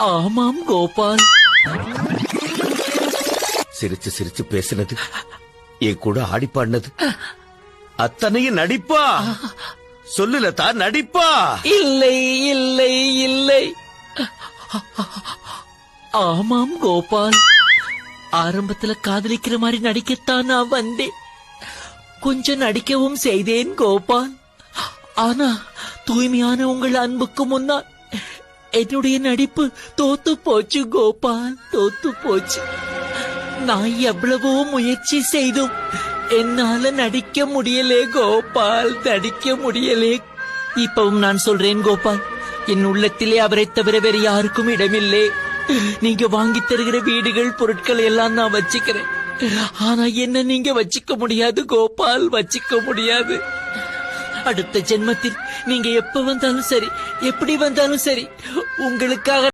ஆமாம் கோபால். சிரிச்சு சிரிச்சு பேசினது, என் கூட ஆடி பாடினது அத்தனையும் நடிப்பா? சொல்லு லதா, நடிப்பா? இல்லை இல்லை இல்லை. ஆமாம் கோபால், ஆரம்பத்துல காதலிக்கிற மாதிரி நடிக்கத்தான் நான் வந்தேன். கொஞ்சம் நடிக்கவும் செய்தேன் கோபால். ஆனா தூய்மையான உங்கள் அன்புக்கு முன்னால் என்னுடைய நடிப்பு தோத்து போச்சு கோபால், தோத்து போச்சு. நான் எவ்வளவோ முயற்சி செய்தும் என்னால நடிக்க முடியலே கோபால், நடிக்க முடியலே. இப்பவும் நான் சொல்றேன் கோபால், என் உள்ளத்திலே அவரை தவிர வேறு யாருக்கும் இடமில்லை. நீங்க வாங்கி தருகிற வீடுகள் பொருட்கள் எல்லாம் நான் வச்சுக்கிறேன். ஆனா என்ன நீங்க வச்சுக்க முடியாது கோபால், வச்சுக்க முடியாது. அடுத்த ஜென்மத்தில் நீங்க எப்ப வந்தாலும் சரி, எப்படி வந்தாலும் சரி, உங்களுக்காக